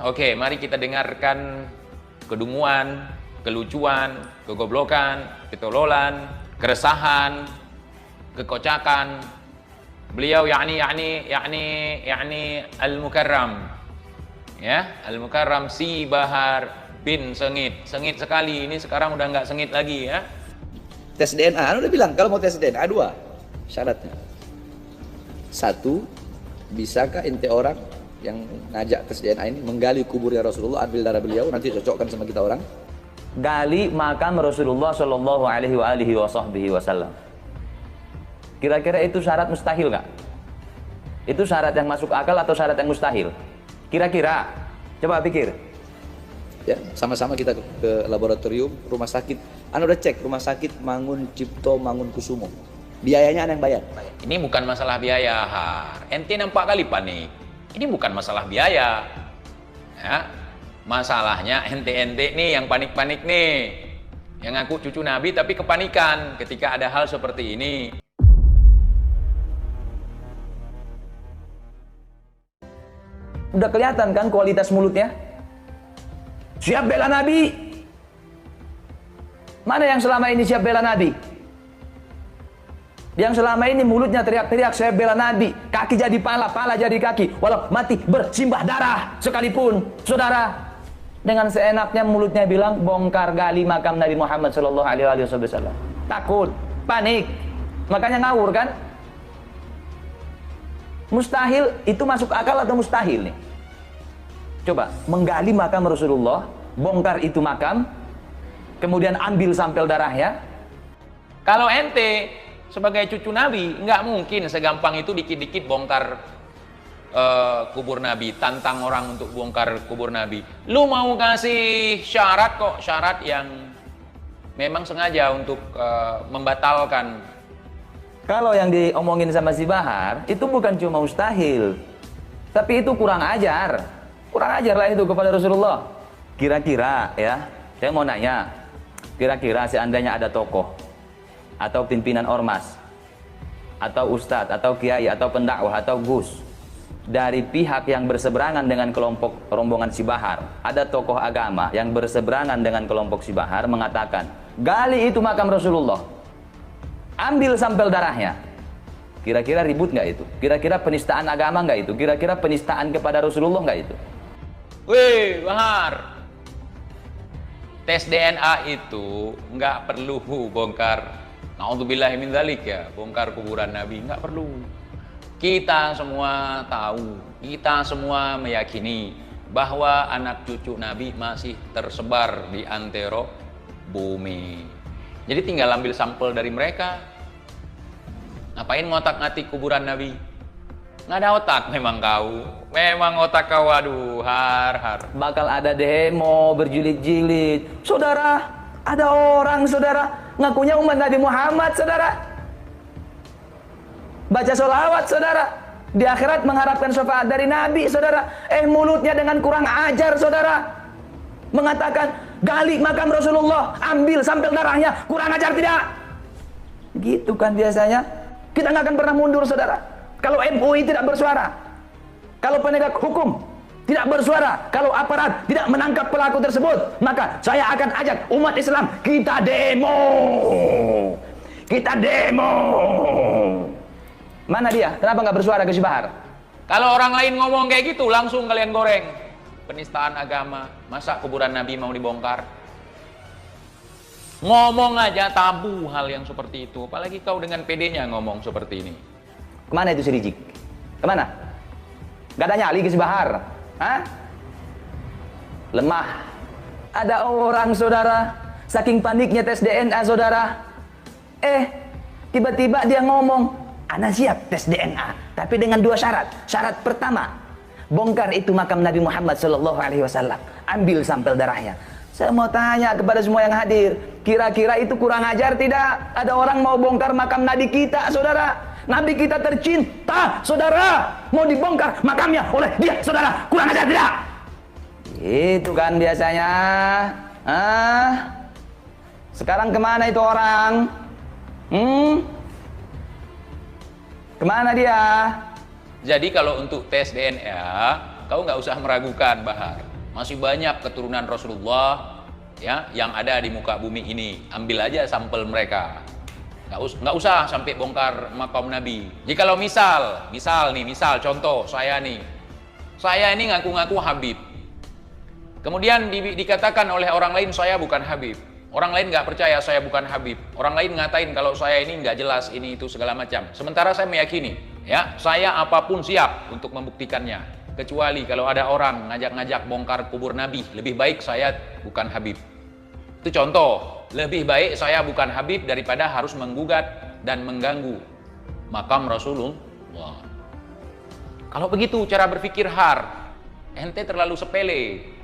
Oke, mari kita dengarkan kedunguan, kelucuan, kegoblokan, ketololan, keresahan, kekocakan beliau yakni Al-Mukarram. Ya, Al-Mukarram si Bahar bin Sengit. Sengit sekali, ini sekarang udah nggak sengit lagi ya. Tes DNA, udah bilang kalau mau tes DNA 2 syaratnya. 1, bisakah ente orang yang ngajak tes DNA ini menggali kuburnya Rasulullah, ambil darah beliau, nanti cocokkan sama kita orang. Gali makam Rasulullah Shallallahu Alaihi Wasallam. Kira-kira itu syarat mustahil nggak? Itu syarat yang masuk akal atau syarat yang mustahil? Kira-kira, coba pikir. Ya, sama-sama kita ke laboratorium rumah sakit. Anda udah cek rumah sakit Mangun Cipto Mangunkusumo. Biayanya Anda yang bayar. Ini bukan masalah biaya, Har. Ente nampak kali panik. Ini bukan masalah biaya. Ya. Masalahnya ente-ente nih yang panik-panik nih. Yang ngaku cucu Nabi tapi kepanikan ketika ada hal seperti ini. Udah kelihatan kan kualitas mulutnya? Siap bela Nabi. Mana yang selama ini siap bela Nabi? Yang selama ini mulutnya teriak-teriak saya bela Nabi, kaki jadi pala, pala jadi kaki, walau mati bersimbah darah sekalipun, saudara. Dengan seenaknya mulutnya bilang bongkar gali makam Nabi Muhammad Shallallahu Alaihi Wasallam. Takut, panik, makanya ngawur kan? Mustahil itu masuk akal atau mustahil nih? Coba menggali makam Rasulullah, bongkar itu makam, kemudian ambil sampel darahnya. Kalau ente sebagai cucu Nabi nggak mungkin segampang itu dikit-dikit bongkar kubur Nabi, tantang orang untuk bongkar kubur Nabi. Lu mau kasih syarat kok, syarat yang memang sengaja untuk membatalkan. Kalau yang diomongin sama si Bahar itu bukan cuma mustahil, tapi itu kurang ajar. Kurang ajar lah itu kepada Rasulullah. Kira-kira ya, saya mau nanya, kira-kira seandainya ada tokoh atau pimpinan ormas atau ustadz atau kiai atau pendakwah atau gus dari pihak yang berseberangan dengan kelompok rombongan si Bahar, ada tokoh agama yang berseberangan dengan kelompok si Bahar mengatakan gali itu makam Rasulullah, ambil sampel darahnya, kira-kira ribut nggak itu? Kira-kira penistaan agama nggak itu? Kira-kira penistaan kepada Rasulullah nggak itu? Wih, Bahar, tes DNA itu nggak perlu bongkar. Na'udzubillahi min dzalik ya, bongkar kuburan Nabi nggak perlu. Kita semua tahu, kita semua meyakini bahwa anak cucu Nabi masih tersebar di antero bumi. Jadi tinggal ambil sampel dari mereka. Ngapain ngotak-ngatik kuburan Nabi? Nggak ada otak memang kau. Memang otak kau, aduh, har. Bakal ada demo berjilid-jilid. Saudara, ada orang saudara ngakunya umat Nabi Muhammad, saudara. Baca sholawat, saudara. Di akhirat mengharapkan syafaat dari Nabi, saudara. Mulutnya dengan kurang ajar, saudara. Mengatakan, gali makam Rasulullah, ambil sampel darahnya. Kurang ajar tidak? Gitu kan biasanya. Kita nggak akan pernah mundur, saudara. Kalau MUI tidak bersuara, kalau penegak hukum tidak bersuara, kalau aparat tidak menangkap pelaku tersebut, maka saya akan ajak umat Islam, kita demo. Kita demo. Mana dia? Kenapa nggak bersuara ke si Bahar? Kalau orang lain ngomong kayak gitu, langsung kalian goreng. Penistaan agama, masa kuburan Nabi mau dibongkar? Ngomong aja tabu hal yang seperti itu, apalagi kau dengan PD-nya ngomong seperti ini. Kemana itu si Rizik? Kemana? Gak ada nyali ke si Bahar? Hah? Lemah. Ada orang, saudara, saking paniknya tes DNA, saudara. Tiba-tiba dia ngomong, ana siap tes DNA, tapi dengan 2 syarat. Syarat pertama, bongkar itu makam Nabi Muhammad Shallallahu Alaihi Wasallam, ambil sampel darahnya. Saya mau tanya kepada semua yang hadir, kira-kira itu kurang ajar tidak? Ada orang mau bongkar makam Nabi kita, saudara. Nabi kita tercinta, saudara, mau dibongkar makamnya oleh dia, saudara. Kurang ajar tidak? Itu kan biasanya. Sekarang kemana itu orang? Kemana dia? Jadi kalau untuk tes DNA, kau nggak usah meragukan Bahar. Masih banyak keturunan Rasulullah ya yang ada di muka bumi ini. Ambil aja sampel mereka. Nggak usah sampai bongkar makam Nabi. Jikalau misal contoh saya ini ngaku-ngaku Habib. Kemudian dikatakan oleh orang lain saya bukan Habib. Orang lain nggak percaya saya bukan Habib. Orang lain ngatain kalau saya ini nggak jelas ini itu segala macam. Sementara saya meyakini, ya saya apapun siap untuk membuktikannya. Kecuali kalau ada orang ngajak-ngajak bongkar kubur Nabi, lebih baik saya bukan Habib. Itu contoh. Lebih baik saya bukan Habib daripada harus menggugat dan mengganggu makam Rasulullah. Kalau begitu cara berpikir ente terlalu sepele.